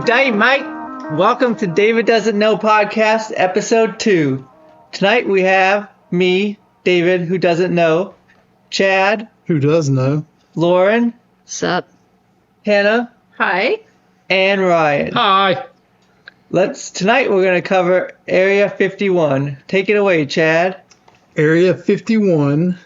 day, mate. Welcome to David Doesn't Know Podcast, Episode 2. Tonight we have me, David, who doesn't know, Chad, who does know, Lauren, sup, Hannah, hi, and Ryan. Hi. Tonight we're going to cover Area 51. Take it away, Chad. Area 51,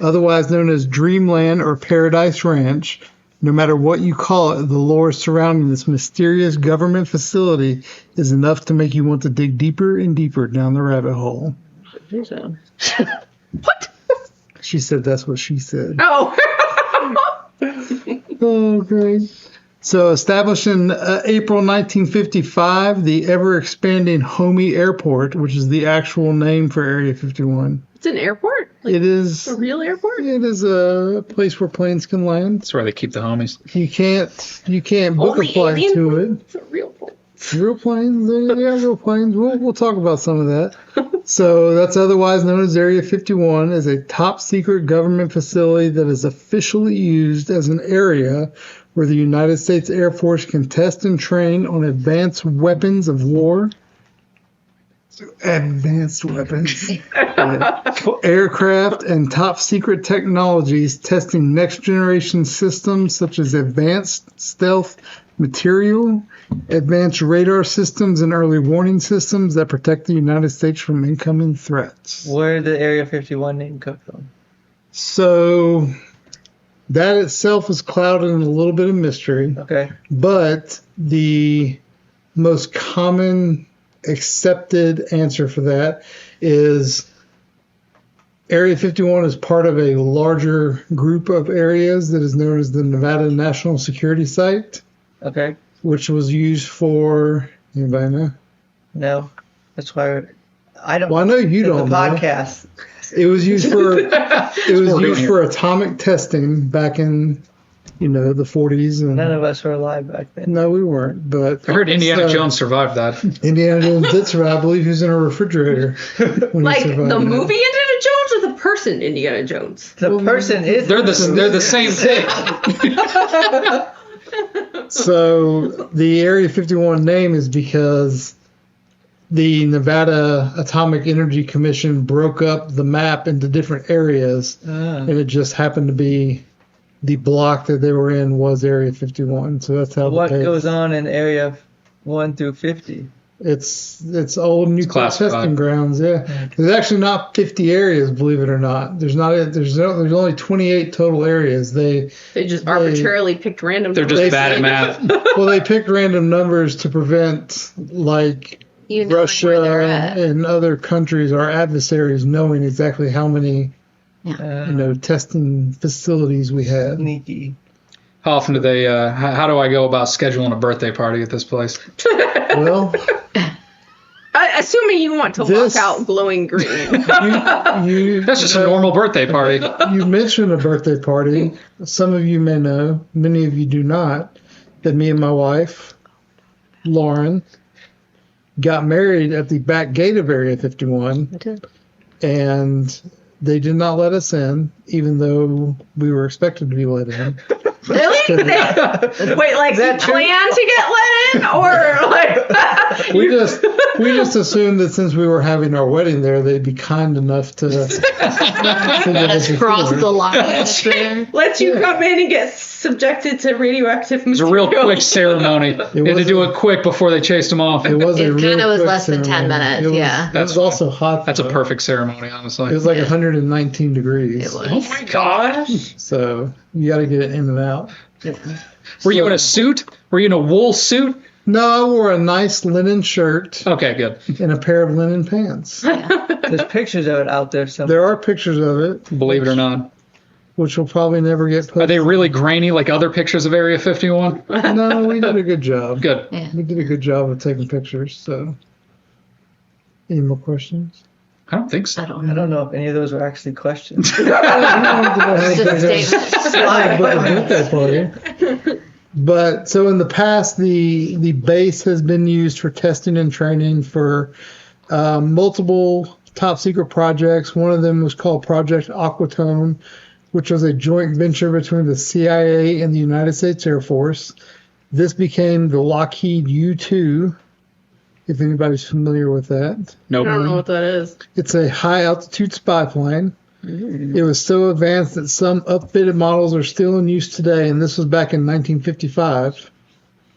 otherwise known as Dreamland or Paradise Ranch. No matter what you call it, the lore surrounding this mysterious government facility is enough to make you want to dig deeper and deeper down the rabbit hole. What? She said that's what she said. Oh. Oh, great. So, established in April 1955, the ever-expanding Homey Airport, which is the actual name for Area 51. It's an airport? It is a real airport? It is a place where planes can land. That's where they keep the homies. You can't book a flight to it. It's a real plane. Real planes? Yeah, real planes. We'll talk about some of that. So that's otherwise known as Area 51, is a top-secret government facility that is officially used as an area where the United States Air Force can test and train on advanced weapons of war. Advanced weapons. Aircraft and top-secret technologies, testing next-generation systems such as advanced stealth material, advanced radar systems, and early warning systems that protect the United States from incoming threats. Where did the Area 51 name come from? So that itself is clouded in a little bit of mystery. Okay. But the most common accepted answer for that is Area 51 is part of a larger group of areas that is known as the Nevada National Security Site. Okay. Which was used for, anybody know? No. That's why I don't. Well, I know you don't the know. podcast. It was used for atomic testing back in, the 40s. And none of us were alive back then. No, we weren't. But I heard Indiana Jones survived that. Indiana Jones did survive. I believe he was in a refrigerator. When Like he survived the that. movie Indiana Jones or the person Indiana Jones? The person is. They're the same thing. So the Area 51 name is because the Nevada Atomic Energy Commission broke up the map into different areas, and it just happened to be the block that they were in was Area 51. So that's how. What goes on in Area 1 through 50? It's old nuclear classified. testing grounds. Yeah, there's actually not 50 areas, believe it or not. There's only 28 total areas. They just arbitrarily picked random. They're just bad at math. Well, they picked random numbers to prevent Russia and other countries, our adversaries, knowing exactly how many testing facilities we had. Sneaky. How often do they? How do I go about scheduling a birthday party at this place? Well, assuming you want to walk out glowing green. That's just a normal birthday party. You mentioned a birthday party. Some of you may know, many of you do not, that me and my wife, Lauren, got married at the back gate of Area 51. I did. And they did not let us in, even though we were expected to be let in. Really? Wait, like you plan to get let in, or like we just assumed that since we were having our wedding there, they'd be kind enough to let us cross the line. let you come in and get subjected to radioactive material. It was a real quick ceremony. They had to do it quick before they chased them off. It was kind of was less than 10 minutes. It was also hot. That's a perfect ceremony, honestly. It was like 119 degrees. It was. Oh my gosh! So you got to get it in and out. Were you in a suit? Were you in a wool suit? No, I wore a nice linen shirt. Okay, good. And a pair of linen pants. There's pictures of it out there somewhere. There are pictures of it. Believe it or not. Which will probably never get posted. Are they really grainy like other pictures of Area 51? No, we did a good job. Good. Yeah. We did a good job of taking pictures. So, any more questions? I don't think so. I don't know. I don't know if any of those were actually questions. It's just a statement. But so in the past, the base has been used for testing and training for multiple top secret projects. One of them was called Project Aquatone, which was a joint venture between the CIA and the United States Air Force. This became the Lockheed U-2, if anybody's familiar with that. Nope. I don't know what that is. It's a high-altitude spy plane. It was so advanced that some upfitted models are still in use today, and this was back in 1955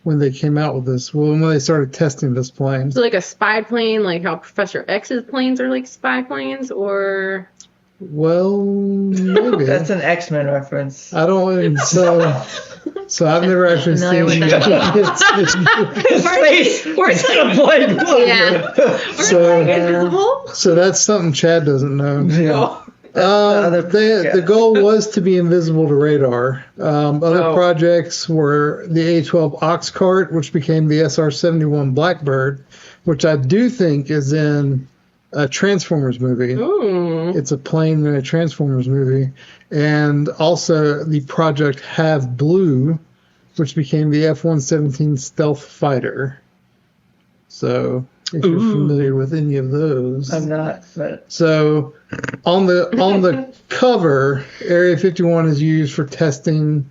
when they came out with this. Well, when they started testing this plane. Is it like a spy plane, like how Professor X's planes are like spy planes, or? Well, maybe. That's an X-Men reference. I don't. So I've never actually Familiar seen with His face was a blank look. Yeah. So, Invisible? so that's something Chad doesn't know. Yeah. The goal was to be invisible to radar. Other projects were the A-12 Oxcart, which became the SR-71 Blackbird, which I do think is in a Transformers movie. Ooh. It's a plane in a Transformers movie. And also the Project Have Blue, which became the F-117 Stealth Fighter. So if you're familiar with any of those. I'm not, but So on the cover, Area 51 is used for testing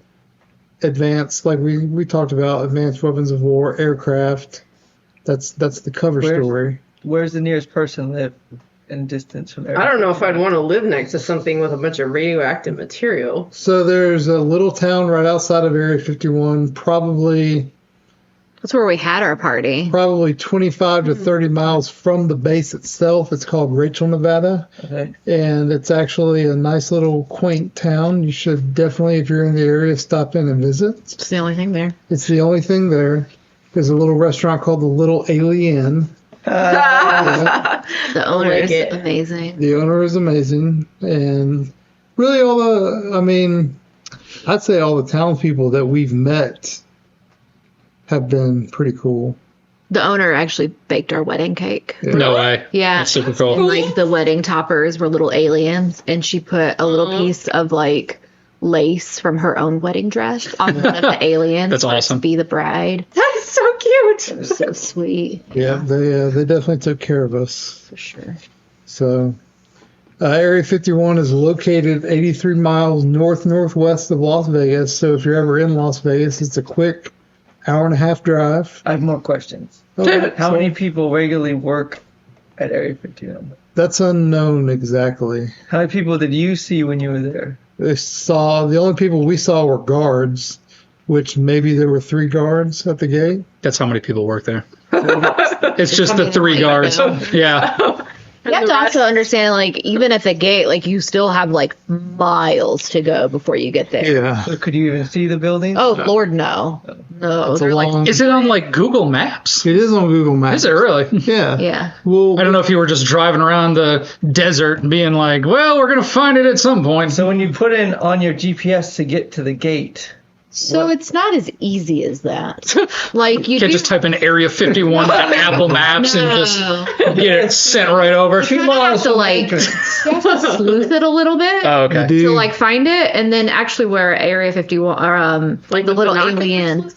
advanced, like we talked about, advanced weapons of war, aircraft. That's the cover story. where's the nearest person live in distance from there? I don't know if I'd want to live next to something with a bunch of radioactive material. So there's a little town right outside of Area 51, probably That's where we had our party. 25 to 30 miles from the base itself. It's called Rachel, Nevada. Okay. And it's actually a nice little quaint town. You should definitely, if you're in the area, stop in and visit. It's the only thing there. It's the only thing there. There's a little restaurant called the Little Alien. The owner like is it. amazing. The owner is amazing. And really I'd say all the townspeople that we've met have been pretty cool. The owner actually baked our wedding cake. No way. Yeah. That's super cool. And, like, the wedding toppers were little aliens, and she put a little piece of like lace from her own wedding dress on one of the aliens. That's for it awesome. To be the bride. That's so cute. It was so sweet. Yeah, they definitely took care of us. For sure. So, Area 51 is located 83 miles northwest of Las Vegas. So if you're ever in Las Vegas, it's a quick hour-and-a-half drive. I have more questions. Okay, How so many people regularly work at Area 51? That's unknown exactly. How many people did you see when you were there? The only people we saw were guards, which maybe there were 3 guards at the gate. That's how many people work there. It's just the 3 guards. Yeah. You have to also understand, like, even at the gate, like, you still have, like, miles to go before you get there. Yeah. So could you even see the building? Oh, Lord, no. No. It's a They're like, long. Is it on like Google Maps? It is on Google Maps. Is it really? Yeah. yeah. Well, I don't know if you were just driving around the desert and being like, well, we're going to find it at some point. So when you put in on your GPS to get to the gate, So it's not as easy as that. Like, You can't just type in Area 51 on Apple Maps and just get it sent right over. You have to, like, you have to sleuth it a little bit. Oh, okay. do. To like find it, and then actually where Area 51 or like the little alien,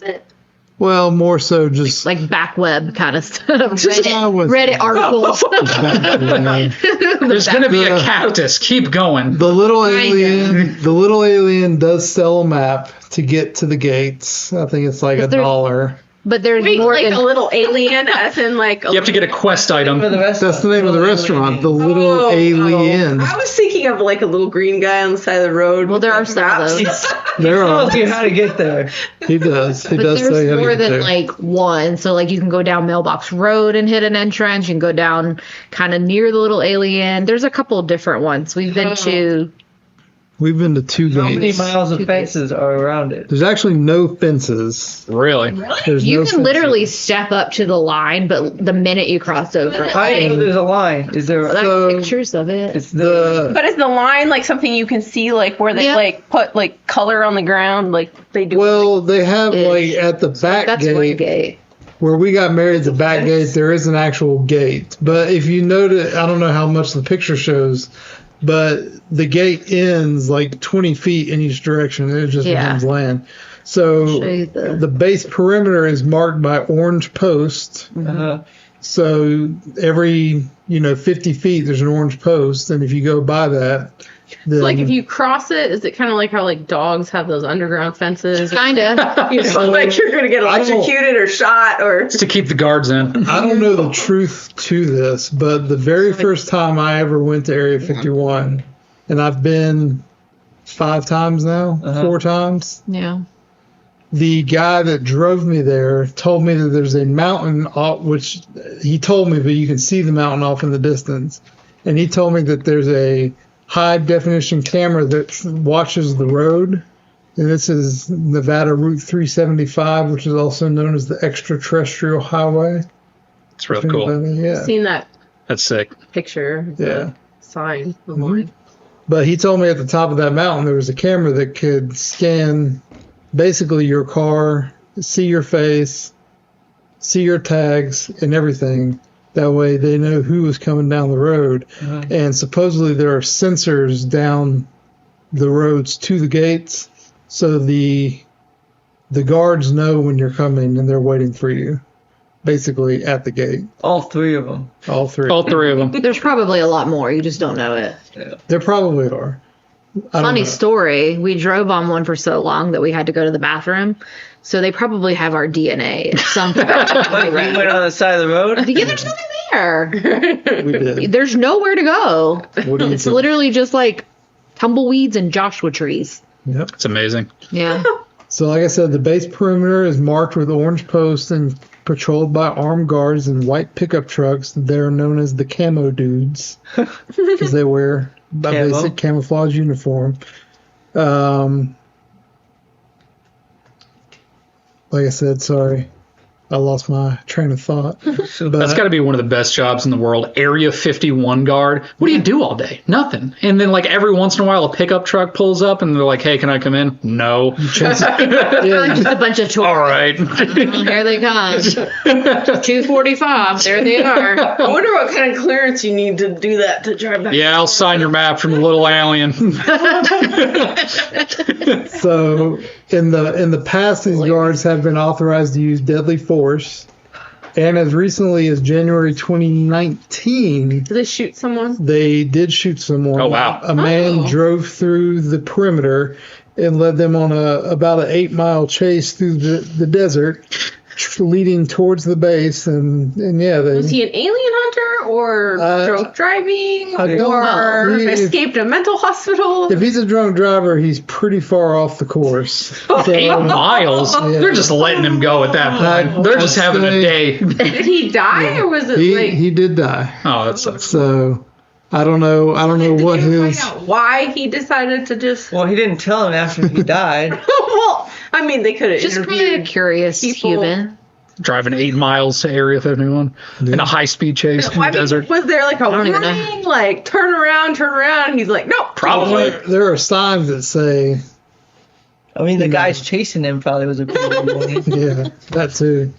well, more so just like back web kind of stuff. was- Reddit articles. There's going to be a cactus. Keep going. the little alien. The little alien does sell a map to get to the gates. I think it's like there- $1. But there's Wait, more like than a little alien, as in like a You have to get a quest item. for the rest. That's the name of the restaurant. The Little Alien. I was thinking of like a little green guy on the side of the road. Well, there are some of Maps. those. There are. Tells you how to get there. He does. He But does say there's how to more get than there. like one. So like you can go down Mailbox Road and hit an entrance. You can go down kind of near the little alien. There's a couple of different ones. We've been to. We've been to 2 How many gates. miles of fences are around it? There's actually no fences. Really? There's You no can fences. literally step up to the line, but the minute you cross over, I know there's a line. Is there? there's So- pictures of it. It's the. But is the line like something you can see, like where they Yeah. like put like color on the ground, like they do? Well, they have Ish. like at the back That's one gate gate. where we got married. The back gate there is an actual gate, but if you notice, I don't know how much the picture shows, but the gate ends like 20 feet in each direction. It just Yeah. becomes land. Show So you the- the base perimeter is marked by orange posts. So every 50 feet there's an orange post, and if you go by that, then, So, like, if you cross it, is it kind of like how, like, dogs have those underground fences? Kinda. You know, like you're going to get electrocuted or shot or... It's to keep the guards in. I don't know the truth to this, but the very first time I ever went to Area 51, and I've been 5 times now, 4 times. Yeah. The guy that drove me there told me that there's a mountain, which he told me, but you can see the mountain off in the distance. And he told me that there's a high definition camera that watches the road. And this is Nevada Route 375, which is also known as the extraterrestrial highway. It's real cool. Yeah. Seen that That's sick. picture, Yeah. the sign. online. But he told me at the top of that mountain there was a camera that could scan basically your car, see your face, see your tags and everything. That way they know who is coming down the road. And supposedly there are sensors down the roads to the gates. So the guards know when you're coming and they're waiting for you. Basically at the gate. All 3 of them. All 3. All 3 of them. There's probably a lot more. You just don't know it. There probably are. I don't Funny know. story. We drove on one for so long that we had to go to the bathroom. So they probably have our DNA at some point. Like, you went on the side of the road? Yeah, there's nothing there. We did. There's nowhere to go. What do you It's think? literally just like tumbleweeds and Joshua trees. Yep. It's amazing. Yeah. So, like I said, the base perimeter is marked with orange posts and patrolled by armed guards in white pickup trucks. They're known as the camo dudes because they wear a Camo. basic camouflage uniform. Like I said, sorry, I lost my train of thought. That's But got to be one of the best jobs in the world. Area 51 guard. What do you do all day? Nothing. And then, like, every once in a while, a pickup truck pulls up and they're like, hey, can I come in? No. yeah, Just a bunch of tourists. All right. Here they come. 245. There they are. I wonder what kind of clearance you need to do that to drive back. Yeah, I'll sign your map from the little alien. so in the past, these guards have been authorized to use deadly force. And as recently as January 2019, Did they shoot someone? they did shoot someone. Oh, wow. A man drove through the perimeter and led them on about an 8-mile chase through the desert, leading towards the base. And yeah, they. Was he an alien hunter or drunk driving I don't or know. escaped a mental hospital? If he's a drunk driver, he's pretty far off the course. So, 8 miles? They're just letting him go at that point. They're just having a day. Did he die or was it like? he did die. Oh, that sucks. So I don't know. I don't know Did what you his. find out why he decided to just? Well, he didn't tell him after he died. Well, I mean, they could have Just probably a interviewed. curious people. human. Driving 8 miles to Area 51 in a high-speed chase in the Well, I mean, desert. was there like a don't even know. warning, like turn around? And he's like, nope. Probably. There are signs that say, I mean, the guy's chasing him probably was a pretty good warning. yeah, that too.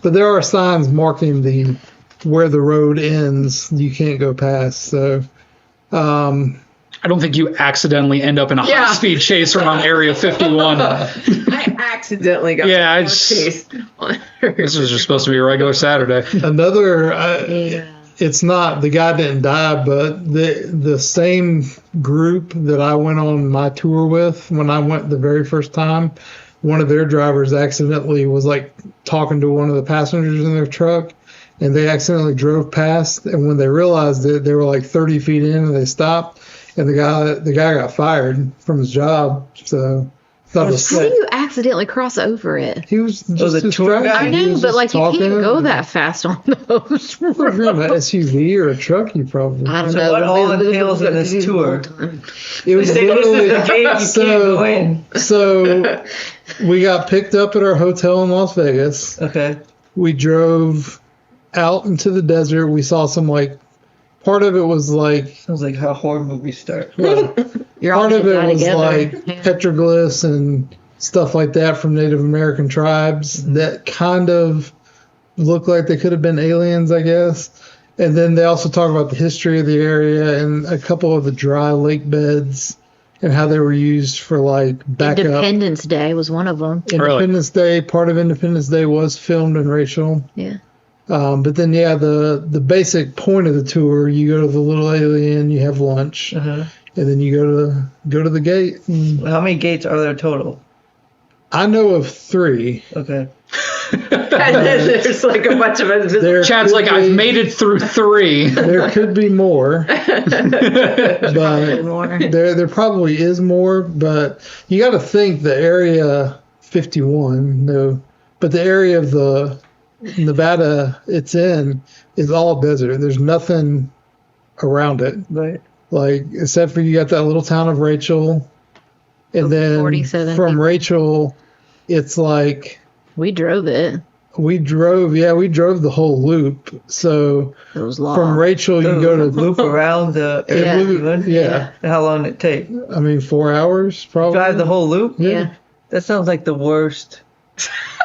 But there are signs marking where the road ends. You can't go past. So, I don't think you accidentally end up in a Yeah. high-speed chase around Area 51. I accidentally got Yeah, I chased. This was just supposed to be a regular Saturday. another. It's not the guy didn't die, but the same group that I went on my tour with when I went the very first time, one of their drivers accidentally was like talking to one of the passengers in their truck, and they accidentally drove past. And when they realized it, they were like 30 feet in, and they stopped. And the guy got fired from his job. So that was How do you accidentally cross over it? he was just Was it tour distracted. guide? I He know, was but just like you talking. can't go that fast on those. If you're in an SUV or a truck, you probably. I don't So know. what all entails in this tour? It was They go to the literally gate, you can't go in. so. We got picked up at our hotel in Las Vegas. Okay. We drove out into the desert. We saw some like. Part of it was like. Sounds like how horror movies start. Well, You're all part of gonna it die was together. like Yeah. petroglyphs and stuff like that from Native American tribes that kind of look like they could have been aliens, I guess. And then they also talk about the history of the area and a couple of the dry lake beds and how they were used for like backup. Independence Day was one of them. Independence Day, part of Independence Day was filmed in Rachel. Yeah. But then, yeah, the basic point of the tour, you go to the Little Alien, you have lunch. Uh-huh. and then you go to the gate. And How many gates are there total? I know of 3. Okay. And then there's like a bunch of invisible. There Chad's could like, I've be- made it through 3. There could be more, but More. there probably is more. But you got to think the area 51, no, but the area of the Nevada it's in is all desert. There's nothing around it, Right. like except for you got that little town of Rachel, and then 47 from people. Rachel, it's like We drove it. we drove the whole loop. So It was long. from Rachel, you go to loop around the. Yeah. Yeah. How long did it take? I mean, 4 hours probably. Drive the whole loop? Yeah. That sounds like the worst.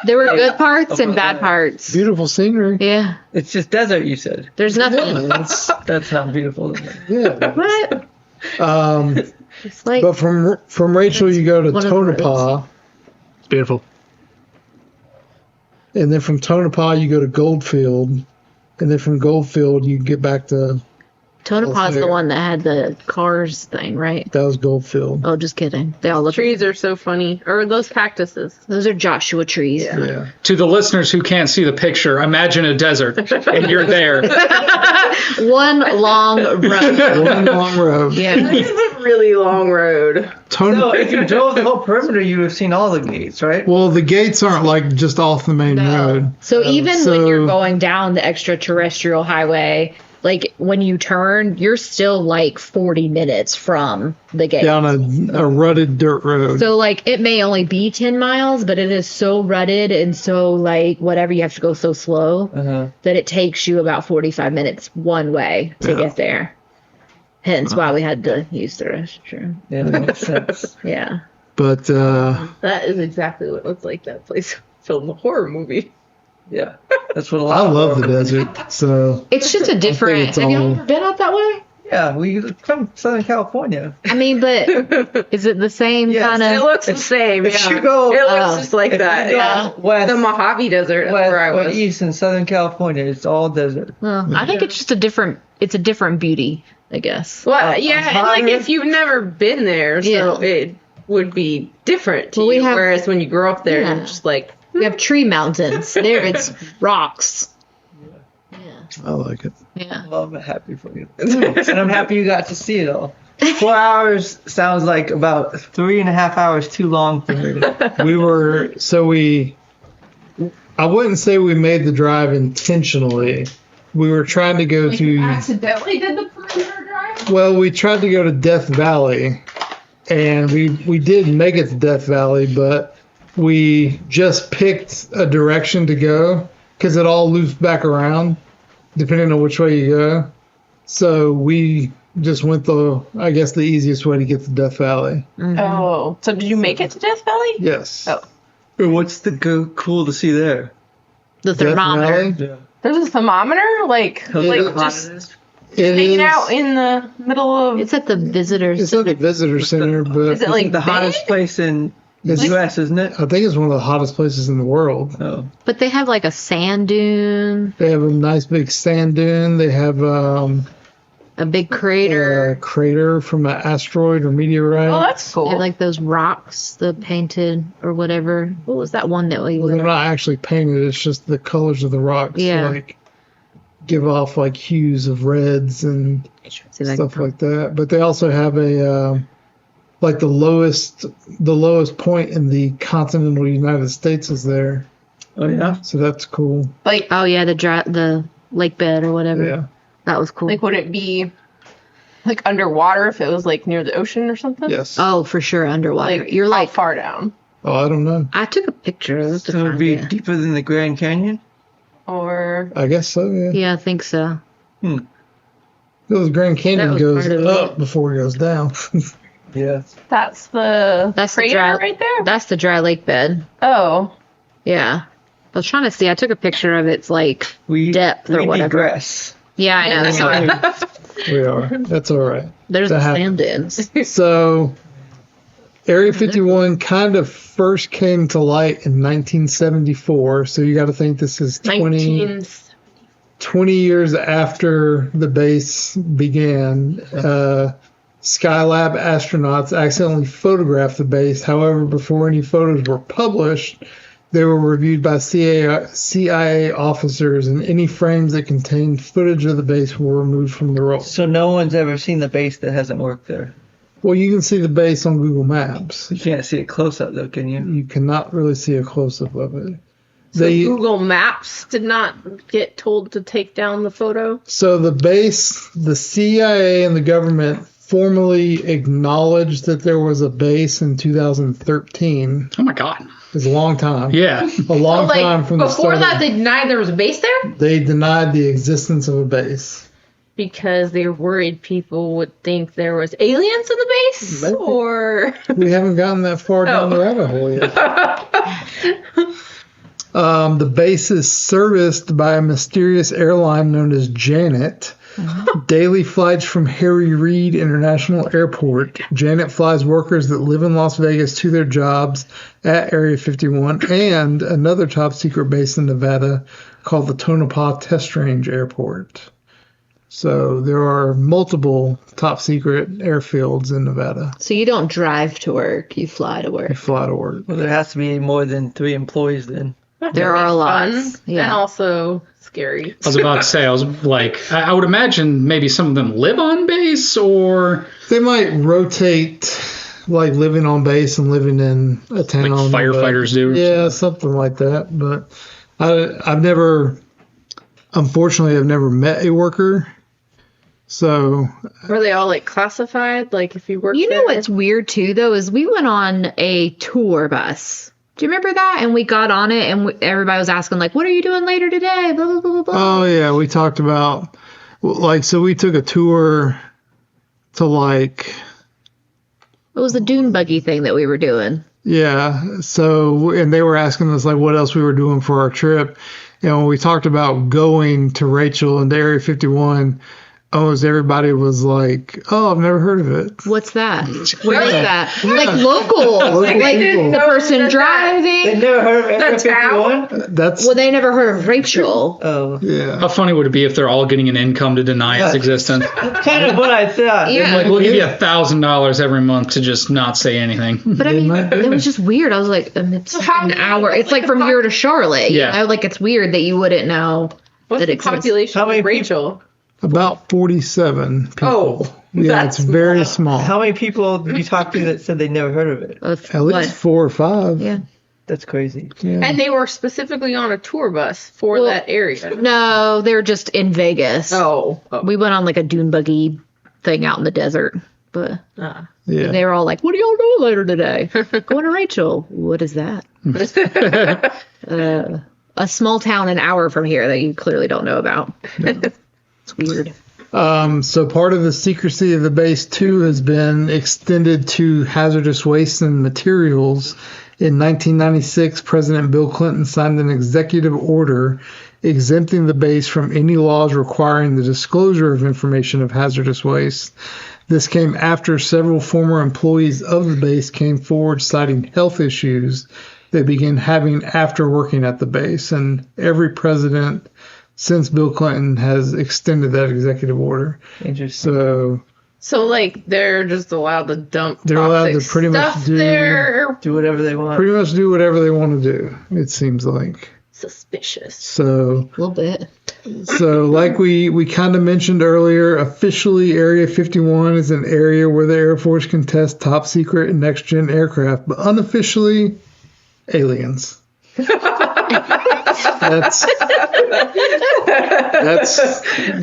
There were good parts and bad parts. Beautiful scenery. Yeah. It's just desert, you said. There's nothing. Yeah, it's, That's not beautiful. yeah. What? It's like But from Rachel, you go to one of the Tonopah, It's beautiful. and then from Tonopah you go to Goldfield, and then from Goldfield you get back to Tonopah's the one that had the cars thing, right? that was Goldfield. Oh, just kidding. They all look. Trees are so funny. Or those cactuses. Those are Joshua trees. Yeah. To the listeners who can't see the picture, imagine a desert and you're there. One long road. One long road. Yeah. This is a really long road. So if you drove the whole perimeter, you would have seen all the gates, right? Well, the gates aren't like just off the main road. So even so- when you're going down the extraterrestrial highway, like when you turn, you're still like 40 minutes from the gate. Down a rutted dirt road. So like it may only be 10 miles, but it is so rutted and so like whatever, you have to go so slow Uh-huh. that it takes you about 45 minutes one way to get there. Hence why we had to use the restroom. Yeah, that makes sense. Yeah. But That is exactly what it looks like that place filmed a horror movie. Yeah. That's what a lot I of love the desert. So It's just a different. it's Have you all- ever been out that way? Yeah, we from Southern California. I mean, but is it the same Yes, kind It of? looks the same. If Yeah. you go- it looks Oh. just like If that. you go Yeah. west, The Mojave Desert. That's where I west, was. east in Southern California, it's all desert. Well, I think it's just a different. It's a different beauty, I guess. Well, yeah, and like hotter. if you've never been there, so Yeah. it would be different to Well, we you. have- Whereas when you grow up there, Yeah. you're just like, We have tree mountains. There, it's rocks. I like it. Yeah. Well, I'm happy for you. And I'm happy you got to see it all. 4 hours sounds like about 3.5 hours too long for me. I wouldn't say we made the drive intentionally. We were trying to go to, accidentally did the perimeter drive. well, we tried to go to Death Valley, and we did make it to Death Valley, but we just picked a direction to go because it all loops back around depending on which way you go. So we just went I guess the easiest way to get to Death Valley. Oh, so did you make it to Death Valley? Yes. Oh. What's the cool to see there? The Death thermometer. Valley? Yeah. There's a thermometer, like just It hanging is. out in the middle of. It's at the visitors. It's at the visitor center, but Is it like the hottest big? place in the It's- U.S., isn't it? I think it's one of the hottest places in the world. Oh. But they have like a sand dune, They have a nice big sand dune. They have a big a crater. crater from an asteroid or meteorite. Oh, that's They cool. have like those rocks, the painted or whatever. What was that one that we? Well, they're not actually painted. It's just the colors of the rocks. Yeah. Like give off like hues of reds and See, like, stuff like that. But they also have a like the lowest point in the continental United States is there. Oh, yeah? So that's cool. Like, oh yeah, the lake bed or whatever. Yeah. That was cool. would it be like underwater if it was like near the ocean or something? Yes. Oh, for sure, underwater. Like You're how like, far down, Oh, I don't know. I took a picture of it. So it would be deeper than the Grand Canyon? or I guess so. Yeah. Yeah, I think so. Because Grand Canyon was goes part of up it. before it goes down. Yeah. that's the That's crater the dry, right there. That's the dry lake bed. Oh, Yeah. I was trying to see. I took a picture of its like depth or we whatever. digress. Yeah, I know. Sorry. We are. That's all right. There's That the happens. sand dunes. So, Area 51 kind of first came to light in 1974. So you got to think this is 20 years after the base began. Skylab astronauts accidentally photographed the base. However, before any photos were published, they were reviewed by CIA officers, and any frames that contained footage of the base were removed from the roll. So no one's ever seen the base that hasn't worked there. Well, you can see the base on Google Maps. You can't see it close up though, can you? You cannot really see a close-up of it. So Google Maps did not get told to take down the photo? So the base, the CIA and the government formally acknowledged that there was a base in 2013. Oh my God. It's a long time. Yeah. A long time from the before start. that, they denied there was a base there? They denied the existence of a base. Because they were worried people would think there was aliens in the base? Maybe. Or... We haven't gotten that far down the rabbit hole yet. The base is serviced by a mysterious airline known as Janet. Daily flights from Harry Reid International Airport. Janet flies workers that live in Las Vegas to their jobs at Area 51 and another top secret base in Nevada called the Tonopah Test Range Airport. So there are multiple top secret airfields in Nevada. So you don't drive to work, you fly to You work. fly to work. Well, there has to be more than 3 employees then. There are lots. fun Yeah. and also scary. I was about to say, I was like, I would imagine maybe some of them live on base or They might rotate, like living on base and living in a town. like firefighters do. Yeah, something like that. But I've never met a worker. So Were they all like classified? Like if you work You know there? what's weird too, though, is we went on a tour bus. Do you remember that? And we got on it, and everybody was asking, like, "What are you doing later today?" Blah blah blah blah blah. oh yeah, we talked about so we took a tour to It was the dune buggy thing that we were doing. yeah. So and they were asking us like what else we were doing for our trip, and when we talked about going to Rachel and to Area 51. Almost everybody was like, "Oh, I've never heard of it." What's that? Where is that? Like local, Local like people. the person They driving. never heard of Area The town? 51? That's Well, they never heard of Rachel. Oh. yeah. How funny would it be if they're all getting an income to deny its existence? That's kind of what I thought. Yeah. Like, we'll give you $1,000 every month to just not say anything. But I They mean, might do. it was just weird. I was like, it's how an many- hour. It's like from here to Charlotte. Yeah. You know? Like it's weird that you wouldn't know What's that the it exists. population How many of Rachel? About 47 people. Oh, yeah, it's that's very small. How many people did you talk to that said they never heard of it? At least 4 or 5. Yeah. That's crazy. Yeah. And they were specifically on a tour bus for Well, that area. No, they were just in Vegas. Oh. We went on like a dune buggy thing out in the desert. But Ah. Yeah. they were all like, "What are y'all doing later today?" Going to Rachel. What is that? A small town an hour from here that you clearly don't know about. It's weird. So part of the secrecy of the base too has been extended to hazardous waste and materials. In 1996, President Bill Clinton signed an executive order exempting the base from any laws requiring the disclosure of information of hazardous waste. This came after several former employees of the base came forward citing health issues they began having after working at the base. And every president since Bill Clinton has extended that executive order. Interesting. So like they're just allowed to dump They're allowed toxic to pretty much stuff do- there. Do whatever they want. Pretty much do whatever they want to do, it seems like. Suspicious. So, A little bit. like we kind of mentioned earlier, officially Area 51 is an area where the Air Force can test top secret and next gen aircraft, but unofficially, aliens. That's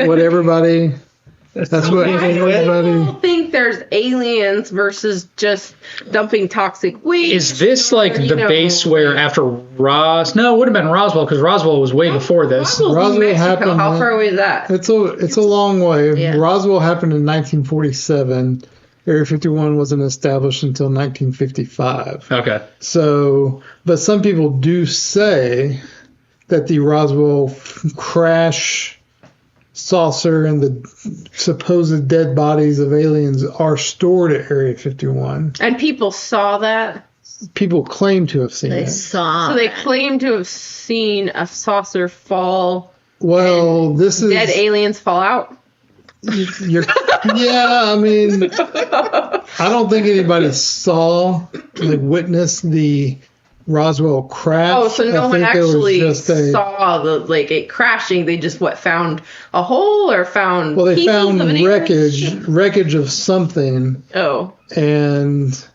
what everybody. That's what I everybody. think there's aliens versus just dumping toxic waste. Is this like You the know. base where after No, it would have been Roswell because Roswell was way before this. Roswell's in Roswell Mexico. happened, How huh? far away is that? It's a long way. Yeah. Roswell happened in 1947. Area 51 wasn't established until 1955. Okay. So, but some people do say that the Roswell crash saucer and the supposed dead bodies of aliens are stored at Area 51. And people saw that. People claim to have seen They it. saw. So they claim to have seen a saucer fall. Well, this is Dead aliens fall out. Yeah, I mean, I don't think anybody saw, witnessed the Roswell crash. Oh, so no I one think there was actually just saw it crashing. They just found a hole or found Well, they pieces found of an wreckage of something, Oh, and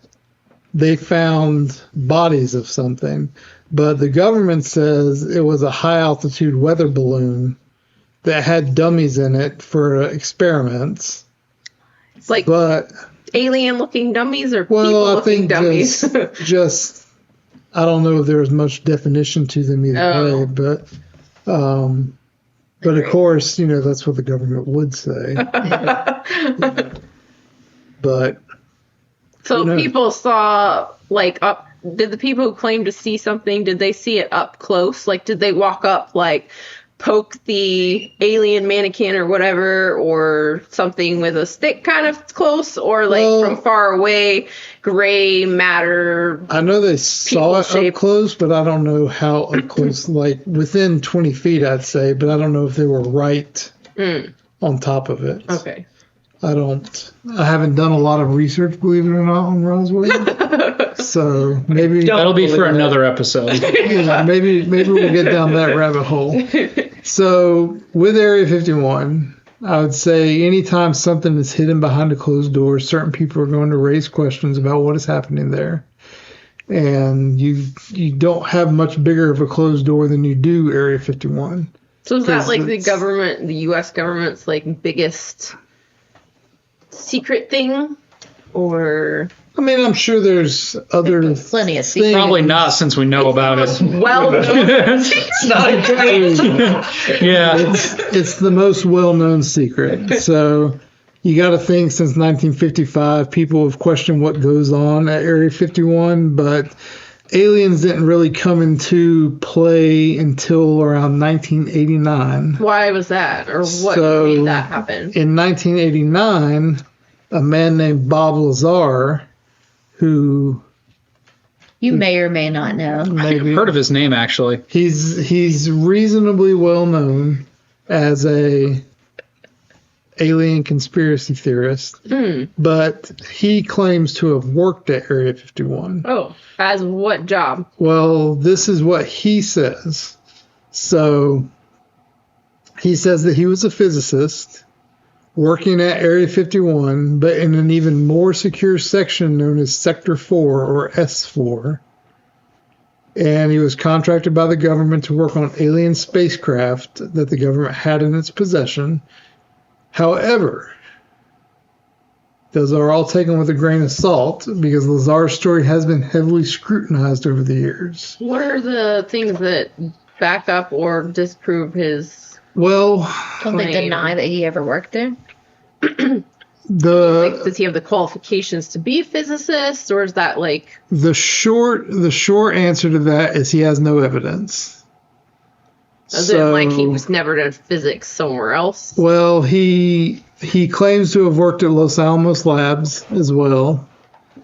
they found bodies of something. But the government says it was a high altitude weather balloon that had dummies in it for experiments. like But alien looking dummies or well, people I looking think dummies? just I don't know if there was much definition to them either Oh. way, but of course, that's what the government would say. But So No. people saw up. Did the people who claimed to see something? Did they see it up close? Did they walk up poke the alien mannequin or whatever, or something with a stick kind of close, or Well- from far away, gray matter? I know they saw it People-shaped. up close, but I don't know how up close. Within 20 feet, I'd say, but I don't know if they were right on top of it. Okay. I haven't done a lot of research, believe it or not, on Roswell. So maybe That'll be for another episode. maybe we'll get down that rabbit hole. So with Area 51, I would say anytime something is hidden behind a closed door, certain people are going to raise questions about what is happening there. And you don't have much bigger of a closed door than you do Area 51. So is that Because the it's- government, the U.S. government's biggest secret thing, or I mean, I'm sure there's other Plenty of things. secrets. Probably not, since we know about it. well known? Yeah. It's the most well-known secret. So you got to think since 1955, people have questioned what goes on at Area 51, but aliens didn't really come into play until around 1989. Why was that, or what So- made that happen? In 1989, a man named Bob Lazar, who You may or may not know. maybe Heard of his name, actually. he's reasonably well known as a alien conspiracy theorist, but he claims to have worked at Area 51. Oh, as what job? Well, this is what he says. So he says that he was a physicist working at Area 51, but in an even more secure section known as Sector 4 or S4. And he was contracted by the government to work on alien spacecraft that the government had in its possession. However, those are all taken with a grain of salt because Lazar's story has been heavily scrutinized over the years. What are the things that back up or disprove his? Well, Don't they Claim. deny that he ever worked there? Does he have the qualifications to be a physicist, or is that the short answer to that is he has no evidence. as in he was never done physics somewhere else? Well, he claims to have worked at Los Alamos Labs as well.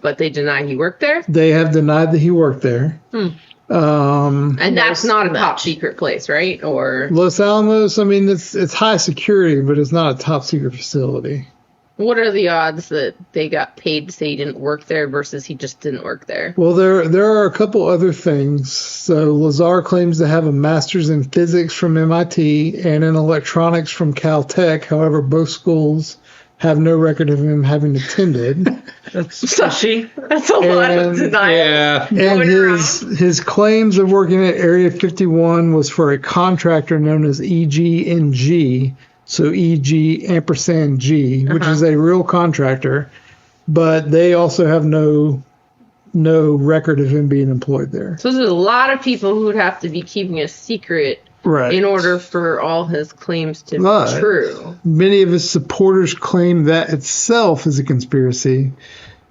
But they deny he worked there, They have denied that he worked there. and that's not a top much. secret place, right? Or Los Alamos, I mean, it's high security, but it's not a top secret facility. what are the odds that they got paid to say he didn't work there versus he just didn't work there? Well, there are a couple other things. So Lazar claims to have a master's in physics from MIT and in electronics from Caltech. However, both schools have no record of him having attended. Fishy. That's a lot of And- denial. Yeah. And Going his claims of working at Area 51 was for a contractor known as EG&G, so EG ampersand G, which is a real contractor, but they also have no record of him being employed there. So there's a lot of people who would have to be keeping a secret Right. in order for all his claims to Right. be true. Many of his supporters claim that itself is a conspiracy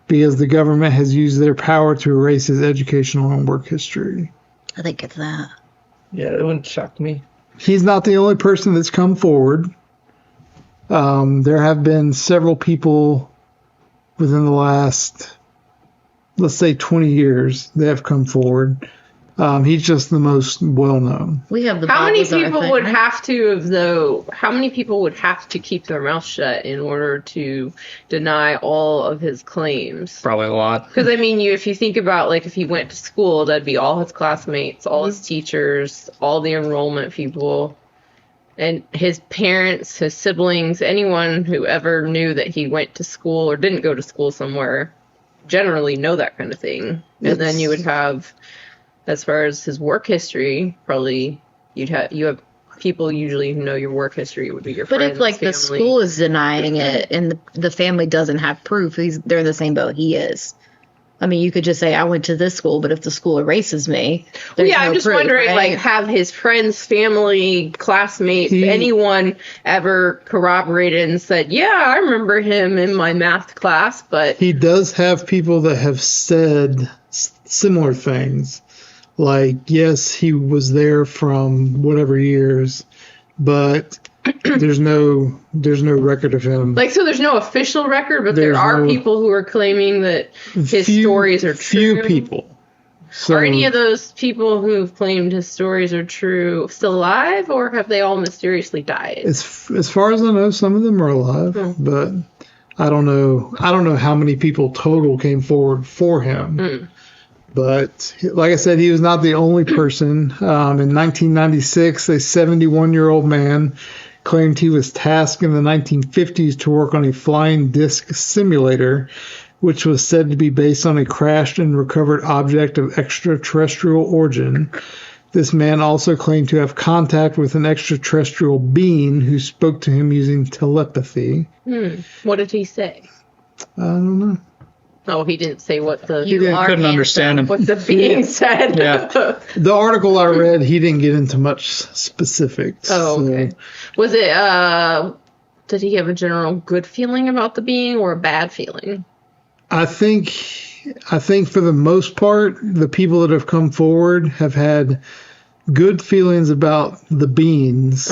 because the government has used their power to erase his educational and work history. I think it's that. Yeah, it wouldn't shock me. He's not the only person that's come forward. There have been several people within the last, let's say, 20 years that have come forward. He's just the most well known. We have the How many Bibles, I people think, would right? have to, though? How many people would have to keep their mouth shut in order to deny all of his claims? Probably a lot. Because I mean, if you think about like if he went to school, that'd be all his classmates, all his teachers, all the enrollment people, and his parents, his siblings, anyone who ever knew that he went to school or didn't go to school somewhere, generally know that kind of thing. And then you would have, as far as his work history, probably you have people usually who know your work history would be your But friends, if like the family. school is denying it and the family doesn't have proof, they're in the same boat he is. I mean, you could just say I went to this school, but if the school erases me, there's Yeah, no I'm just proof, wondering, right? like, have his friends, family, classmates, anyone ever corroborated and said, yeah, I remember him in my math class, but He does have people that have said similar things. Like, yes, he was there from whatever years, but there's no record of him. like, so there's no official record, but there There's are no- people who are claiming that his stories are true. Few people. So, Are any of those people who've claimed his stories are true still alive, or have they all mysteriously died? as far as I know, some of them are alive, but I don't know. I don't know how many people total came forward for him. But like I said, he was not the only person. In 1996, a 71-year-old man claimed he was tasked in the 1950s to work on a flying disc simulator, which was said to be based on a crashed and recovered object of extraterrestrial origin. This man also claimed to have contact with an extraterrestrial being who spoke to him using telepathy. What did he say? I don't know. Oh, he didn't say what the Couldn't understand him. what the being said. Yeah. The article I read, he didn't get into much specifics. Oh, okay. So Was it, did he have a general good feeling about the being or a bad feeling? I think for the most part, the people that have come forward have had good feelings about the beings,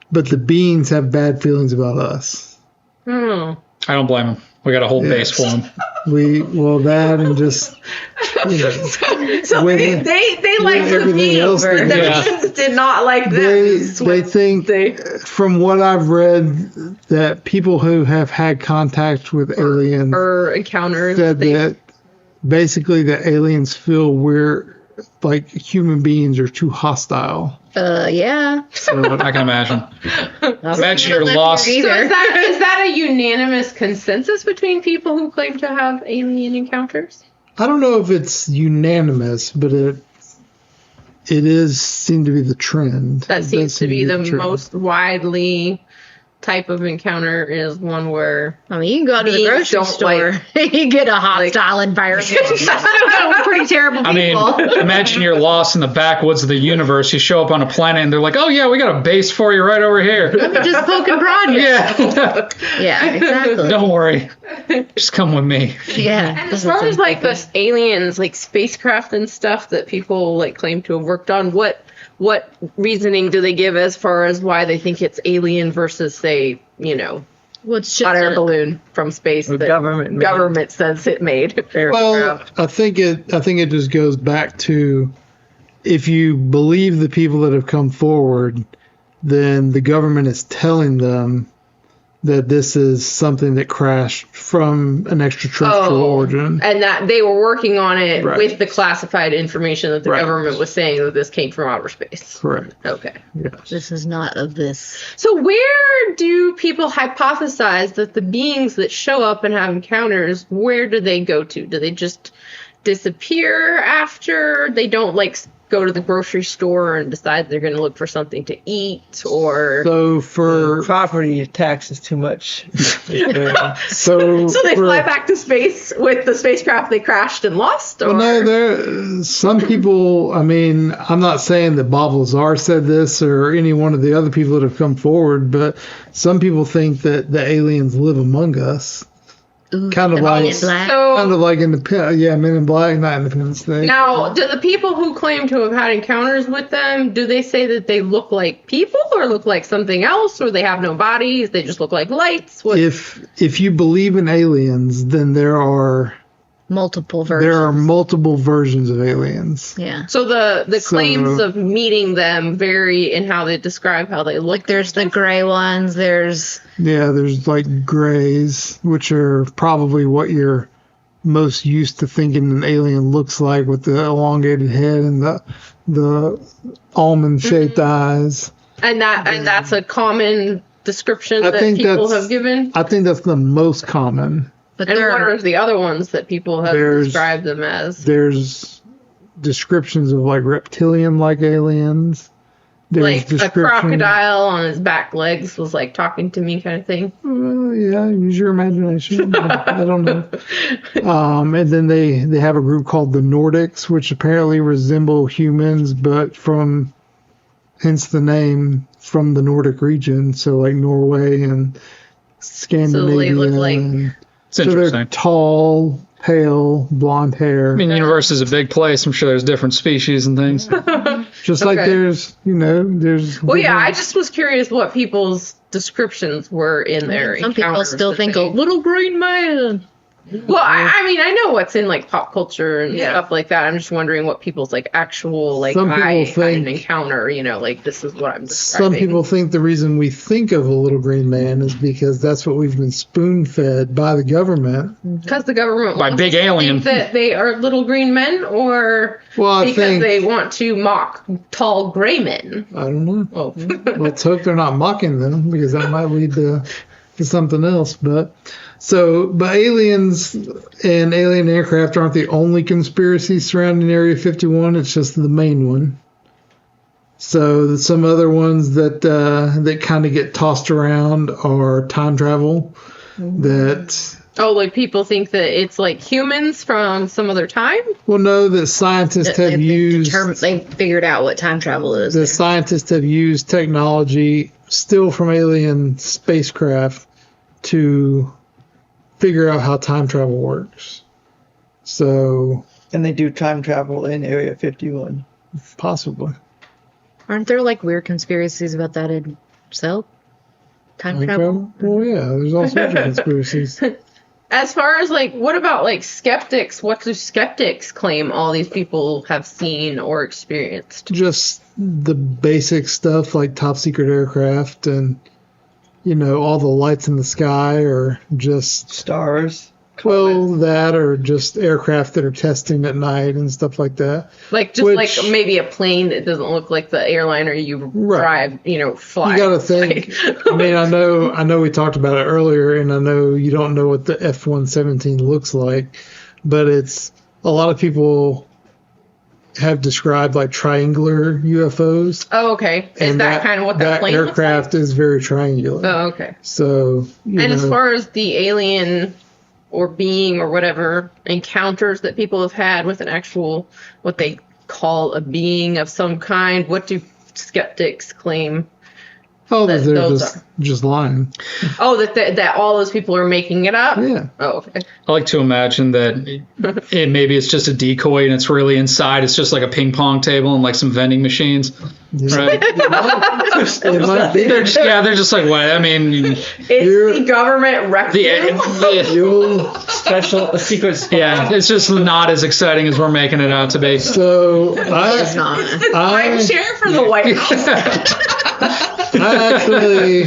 but the beings have bad feelings about us. Hmm. I don't blame him. We got a whole base for him. That and just, you know, So With- they liked the everything being. else The they did. beings did not like them. they think, from what I've read, that people who have had contact with aliens or encounters. said that basically the aliens feel we're like human beings are too hostile. Yeah. I can imagine. Imagine you're Live lost. here So either. is that a unanimous consensus between people who claim to have alien encounters? I don't know if it's unanimous, but it is seem to be the trend. That It does seems to seem be the trend. most widely type of encounter is one where I mean, you can go to the Beings grocery don't store. You get a hostile environment. Pretty terrible I mean, people. imagine you're lost in the backwoods of the universe. You show up on a planet and they're like, oh, yeah, we got a base for you right over here. Just poking project. Yeah. Yeah, exactly. Don't worry. Just come with me. Yeah. as far as like the aliens, like spacecraft and stuff that people like claim to have worked on, what reasoning do they give as far as why they think it's alien versus, say, Well, it's just hot air a- balloon from space The that government says it made? Well, I think it just goes back to, if you believe the people that have come forward, then the government is telling them that this is something that crashed from an extraterrestrial origin. And that they were working on it Right. with the classified information that the Right. government was saying that this came from outer space. Correct. Okay. Yes. This is not of this. So where do people hypothesize that the beings that show up and have encounters, where do they go to? Do they just disappear after? They don't like go to the grocery store and decide they're going to look for something to eat, or So for Property tax is too much. so they for- fly back to space with the spacecraft they crashed and lost? Or Well, no, there. Some people. I mean, I'm not saying that Bob Lazar said this or any one of the other people that have come forward, but some people think that the aliens live among us. Ooh, Kind of the like- Men in Black. so Kind of like Men in Black, not Independence Day. now, do the people who claim to have had encounters with them, do they say that they look like people or look like something else, or they have no bodies, they just look like lights? What? If you believe in aliens, then there are multiple versions. There are multiple versions of aliens. Yeah. So the So- claims of meeting them vary in how they describe how they look. Like there's the gray ones. There's Yeah, there's like grays, which are probably what you're most used to thinking an alien looks like, with the elongated head and the almond shaped eyes. And that's a common description I that think people that's- have given. I think that's the most common. but And there what are are the other ones that people have There's- described them as? There's descriptions of like reptilian-like aliens. There's Like a description- crocodile on his back legs was like talking to me kind of thing. Yeah, use your imagination. I don't know. And then they have a group called the Nordics, which apparently resemble humans, but hence the name, from the Nordic region. So like Norway and Scandinavia. look like- and- It's so interesting. they're tall, pale, blonde hair. I mean, the universe is a big place. I'm sure there's different species and things. Just like Okay. there's. Well, yeah, I different- just was curious what people's descriptions were in their some people encounters still that think they- a little green man. Well, I mean, I know what's in like pop culture and Yeah. stuff like that. I'm just wondering what people's like actual like Some people I had an think- encounter. Like this is what I'm Some describing. people think the reason we think of a little green man is because that's what we've been spoon fed by the government. because the government By wants big us to alien. think that they are little green men, or Well, I because think they want to mock tall gray men. I don't know. Oh, Let's hope they're not mocking them, because that might lead to something else. But aliens and alien aircraft aren't the only conspiracies surrounding Area 51. It's just the main one. So some other ones that kind of get tossed around are time travel. That like people think that it's like humans from some other time. well, no, that scientists have used. They figured out what time travel is. The scientists have used technology still from alien spacecraft to figure out how time travel works. So And they do time travel in Area 51. possibly. Aren't there like weird conspiracies about that in itself? Time Time travel? travel? Well, yeah, there's all sorts of conspiracies. As far as like, what about like skeptics? What do skeptics claim all these people have seen or experienced? Just the basic stuff like top secret aircraft and, all the lights in the sky, or just, Stars. well, that, or just aircraft that are testing at night and stuff like that. Like just Which- like maybe a plane that doesn't look like the airliner you Right. drive, fly. You got to think. I mean, I know we talked about it earlier, and I know you don't know what the F-117 looks like, but it's a lot of people have described like triangular UFOs. Oh, okay. Is and that kind of what that plane aircraft is very triangular. looks like? Oh, okay. So, And as far as the alien or being or whatever encounters that people have had with an actual, what they call a being of some kind, what do skeptics claim? that they're those just lying. Oh, that all those people are making it up? Yeah. Oh, okay. I like to imagine that maybe it's just a decoy and it's really inside. It's just like a ping pong table and like some vending machines. Right? It might be. they're just like, what? I mean, It's You're- the government requiem. You'll- Special secret. yeah, it's just not as exciting as we're making it out to be. so It's not. I'm share for the White House. I actually,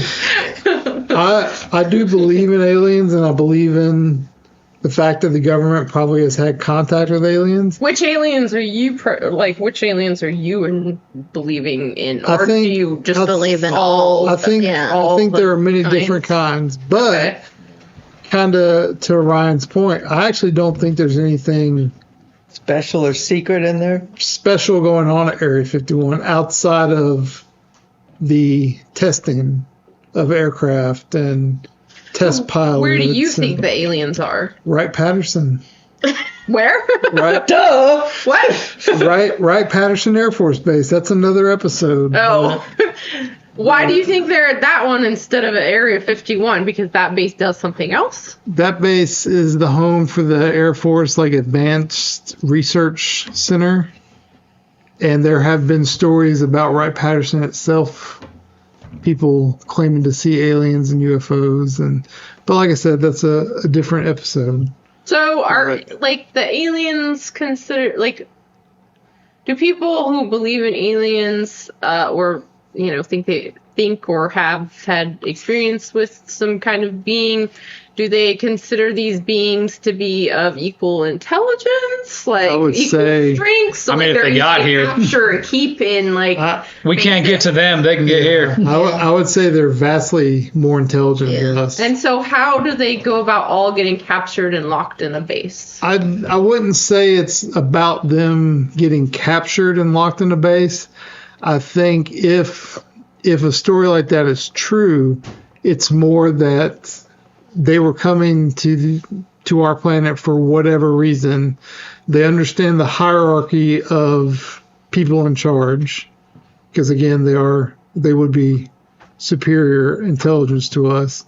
I do believe in aliens, and I believe in the fact that the government probably has had contact with aliens. Which aliens are you which aliens are you believing in, I or think- do you just I believe in all? all? I think Yeah. there are many kinds. different kinds, but Okay. kind of to Ryan's point, I actually don't think there's anything Special or secret in there. special going on at Area 51 outside of the testing of aircraft and test pilots. Where do you and think the aliens are? Wright-Patterson. Where? Right, Duh! What? Wright-Patterson Air Force Base. That's another episode. Oh. Why do you think they're at that one instead of at Area 51? Because that base does something else? That base is the home for the Air Force Advanced Research Center. And there have been stories about Wright-Patterson itself, people claiming to see aliens and UFOs. But like I said, that's a different episode. So are like the aliens considered like? Do people who believe in aliens, or think or have had experience with some kind of being, do they consider these beings to be of equal intelligence, like I would equal say- strength? So, I mean, like, if they're they got easy to here. capture and keep in like. We can't get to them. They can get here. I would say they're vastly more intelligent than us. And so, how do they go about all getting captured and locked in a base? I wouldn't say it's about them getting captured and locked in a base. I think if a story like that is true, it's more that they were coming to our planet for whatever reason. They understand the hierarchy of people in charge, because again, they would be superior intelligence to us.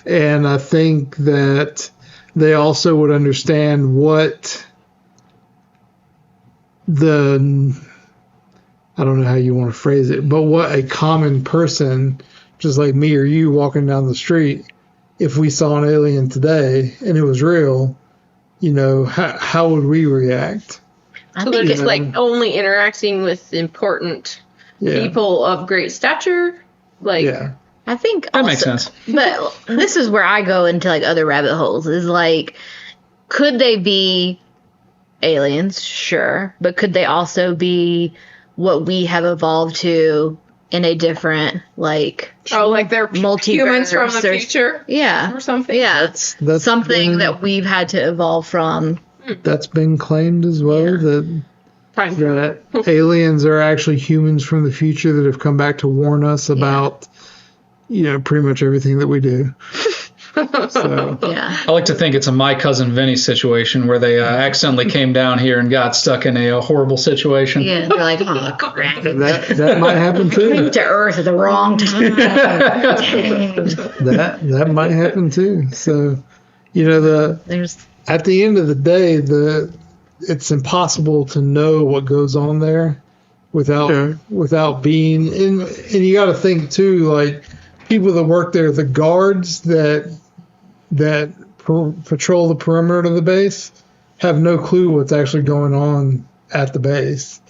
And I think that they also would understand what I don't know how you want to phrase it, but what a common person, just like me or you walking down the street, if we saw an alien today and it was real, how would we react? So they're just like only interacting with important Yeah. people of great stature, like. Yeah. I think That also, makes sense. But this is where I go into like other rabbit holes. Is like, could they be aliens? Sure, but could they also be what we have evolved to in a different like? Oh, like they're Multiverse humans from the or- future Yeah, or something. yeah, it's That's something been- that we've had to evolve from. That's been claimed as well, that Time. aliens are actually humans from the future that have come back to warn us about, pretty much everything that we do. So, Yeah, I like to think it's a My Cousin Vinny situation where they accidentally came down here and got stuck in a horrible situation. yeah. They're like, oh crap. that might happen too. To Earth at the wrong time. Dang. That might happen too. So, There's at the end of the day, it's impossible to know what goes on there without being in. And you got to think too, like people that work there, the guards that patrol the perimeter of the base have no clue what's actually going on at the base.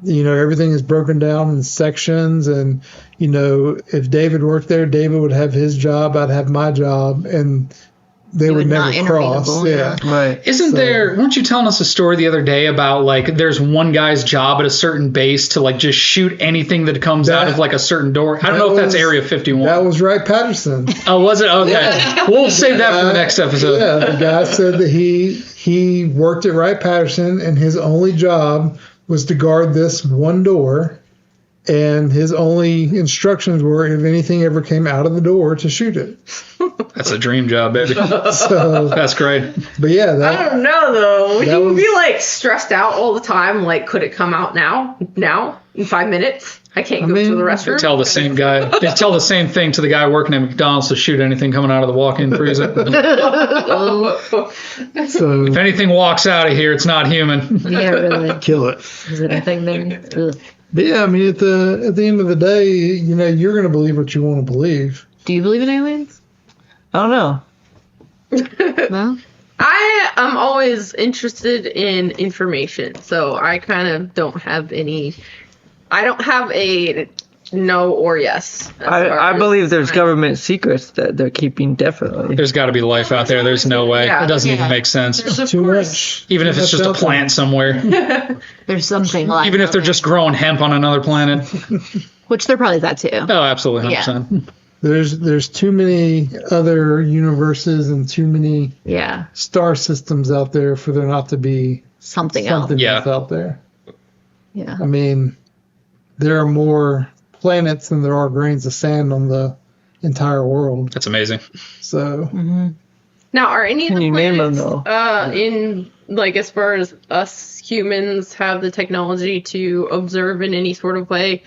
Everything is broken down in sections, and if David worked there, David would have his job, I'd have my job, and they would would not never cross. intermingle, Yeah. Right. Weren't you telling us a story the other day about like there's one guy's job at a certain base to like just shoot anything that comes out of like a certain door? I don't know if that's Area 51. That was Wright Patterson. Oh, was it? Okay. We'll save that for the next episode. Yeah, the guy said that he worked at Wright Patterson, and his only job was to guard this one door, and his only instructions were if anything ever came out of the door to shoot it. That's a dream job, baby. So, That's great. but yeah, I don't know though. Would that you was- be like stressed out all the time? Like, could it come out now in 5 minutes? I can't go to mean, the restroom. Tell the same guy. They tell the same thing to the guy working at McDonald's to shoot anything coming out of the walk-in freezer. so If anything walks out of here, it's not human. yeah, really. kill it. Is it anything there? Ugh. But yeah, I mean, at the end of the day, you're going to believe what you want to believe. Do you believe in aliens? I don't know. No. I am always interested in information, so I kind of don't have any. I don't have a no or yes. as far I as believe there's time. government secrets that they're keeping, definitely. There's got to be life out there. There's no way. Yeah, It doesn't even yeah. make sense. There's of Too course- much. Even if it's Too just a much out there. plant somewhere. There's something like. Even if they're just growing hemp on another planet. Which there probably is that too. Oh, absolutely. 100%. There's too many other universes and too many Yeah. star systems out there for there not to be Something else. something Yeah. else out there. Yeah. I mean, there are more planets than there are grains of sand on the entire world. That's amazing. So Now, are any of Can the you name them, planets, in like as far as us humans have the technology to observe in any sort of way?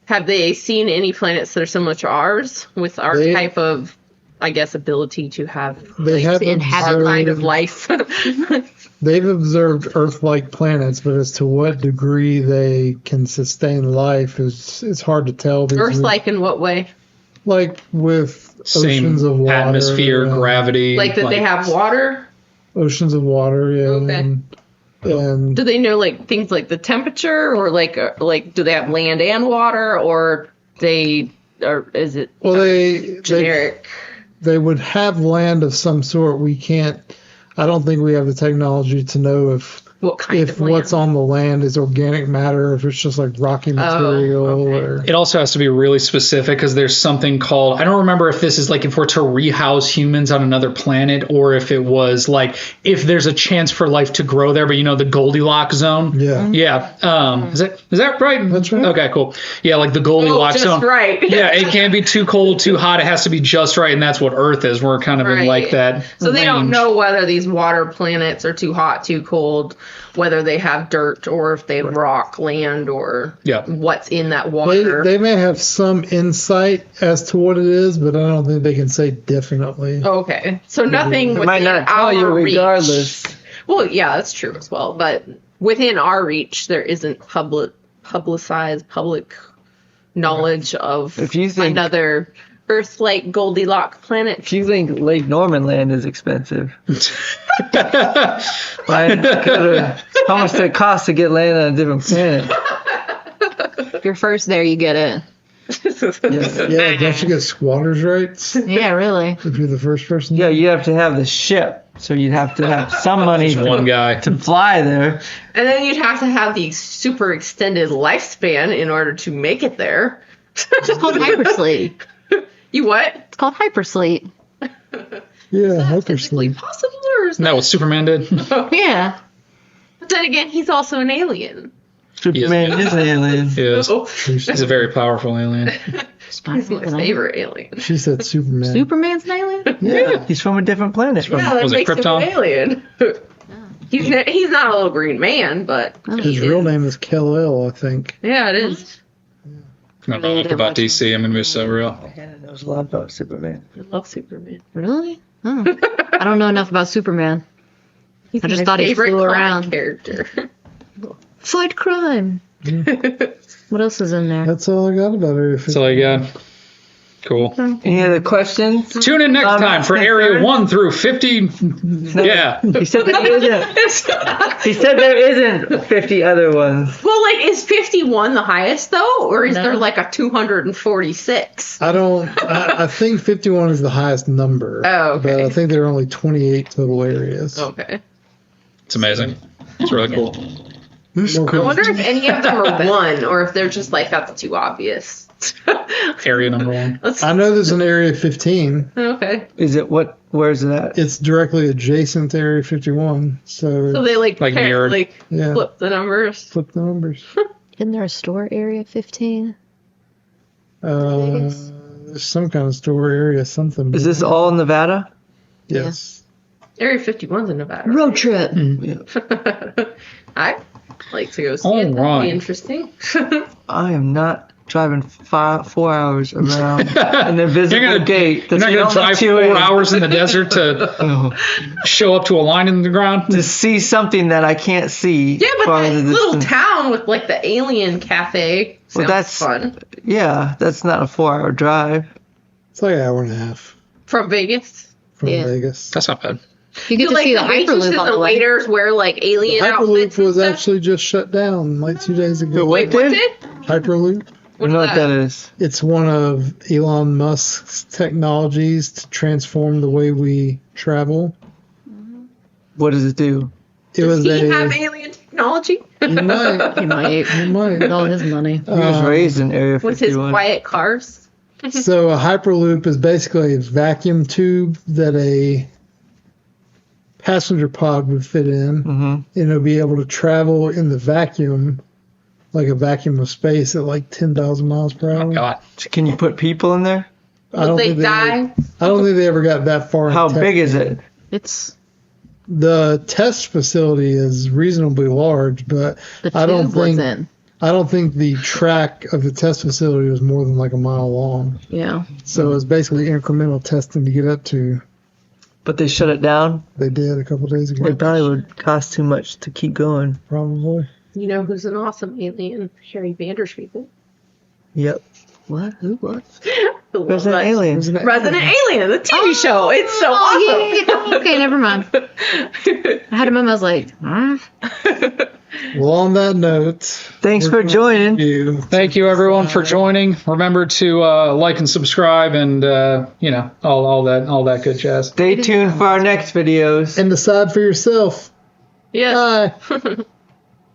Have they seen any planets that are similar to ours with our They- type of, I guess, ability to have they have inhabit our kind of observed, life? they've observed Earth-like planets, but as to what degree they can sustain life is hard to tell. because Earth-like in what way? like with Same oceans of water, atmosphere, and- gravity. Like that they have water? Oceans of water, yeah. Okay. And Do they know like things like the temperature, or like do they have land and water, or is it well, they generic? they would have land of some sort. We can't. I don't think we have the technology to know What kind if of land? what's on the land is organic matter, or if it's just like rocky material, okay. or It also has to be really specific because there's something called, I don't remember if this is like if we're to rehouse humans on another planet, or if it was like if there's a chance for life to grow there, but you know, the Goldilocks zone. yeah. Yeah. Is that right? That's right. Okay, cool. Yeah, like the Goldilocks just zone. right. Yeah, it can't be too cold, too hot. It has to be just right, and that's what Earth is. We're kind of in like that. So they don't range. know whether these water planets are too hot, too cold, whether they have dirt, or if they have rock, land, or Yeah. what's in that water. They may have some insight as to what it is, but I don't think they can say definitely. Okay, so nothing They within might not tell you our reach. regardless. Well, yeah, that's true as well. But within our reach, there isn't publicized public knowledge of If you think- another Earth-like Goldilocks planet. If you think Lake Norman land is expensive, how much does it cost to get land on a different planet? If you're first there, you get it. Yeah, don't you get squatters' rights Yeah, really. if you're the first person? Yeah, you have to have the ship, so you'd have to have some money One guy. to fly there. And then you'd have to have the super extended lifespan in order to make it there. It's called hypersleep. You what? It's called hypersleep. Yeah, Physically hypersleep. possible, or is Isn't that what Superman did? Yeah. But then again, he's also an alien. Superman is an alien. He is. Oh, He's a very powerful alien. he's my favorite alien. She said Superman. Superman's an alien? Yeah, he's from a different planet. Yeah, that Was it makes him Krypton? an alien. He's not a little green man, but His real name is Kal-El, I think. yeah, it is. I don't know enough about DC. I'm going to be so real. Hannah knows a lot about Superman. I love Superman. Really? Oh. I don't know enough about Superman. He's I just my thought he favorite flew comic around. character. Fight crime. What else is in there? That's all I got about Area That's all you got. Cool. Any other questions? Tune in next time for Area 1 through 50. Yeah. He said there isn't. He said there isn't 50 other ones. Well, like, is 51 the highest though, or is No. there like a 246? I think 51 is the highest number. Oh, okay. But I think there are only 28 total areas. Okay. It's amazing. It's really cool. More I questions? wonder if any of them are one, or if they're just like that's too obvious. Area number 1. I know there's an Area 15. Okay. Is it what? Where's it at? It's directly adjacent to Area 51. So So, they like mirrored. yeah, flip the numbers. flip the numbers. Isn't there a store area 15? There's some kind of store area, something. Is this all Nevada? Yes. Area 51's in Nevada. Road trip. I like to go see All it. That'd right. be interesting. I am not driving 4 hours around an invisible gate. You're not going to drive 4 hours in the desert to show up to a line in the ground? to see something that I can't see. Yeah, but farther that than little distance. town with like the alien cafe sounds that's- fun. Yeah, that's not a 4-hour drive. It's like an hour and a half From Vegas. from Yeah. Vegas. That's not bad. You get to like see the waitresses Hyperloop on and the way. waiters wear like alien outfits. Hyperloop and was stuff. actually just shut down like 2 days ago. Wait, What did? did? Hyperloop. I know what that is. It's one of Elon Musk's technologies to transform the way we travel. What does it do? It Does was he a. have alien technology? You might. He might. You might. With all his money. He was raised in Area 51. With his quiet cars? So a Hyperloop is basically a vacuum tube that a passenger pod would fit in, Mm-hmm. and it'll be able to travel in the vacuum, like a vacuum of space, at like 10,000 miles per hour. Oh, God. Can you put people in there? I don't Will they think die? I don't think they ever got that far. in How tech. big is it? It's The test facility is reasonably large, but the I don't tube was think- in. I don't think the track of the test facility was more than like a mile long. Yeah. So it's basically incremental testing to get up to. But they shut it down. They did a couple days ago. It probably would cost too much to keep going. Probably. You know who's an awesome alien? Sherry Vanderschreepen. Yep. What? Who? What? Resident Alien. Resident Alien, the TV show. It's so awesome. Yeah. Okay, never mind. I had a moment. I was like, huh? Well, on that note, Thanks for joining. Thank you, everyone, for joining. Remember to like and subscribe, and all that good jazz. Stay tuned for our next videos. And decide for yourself. Yes. Bye.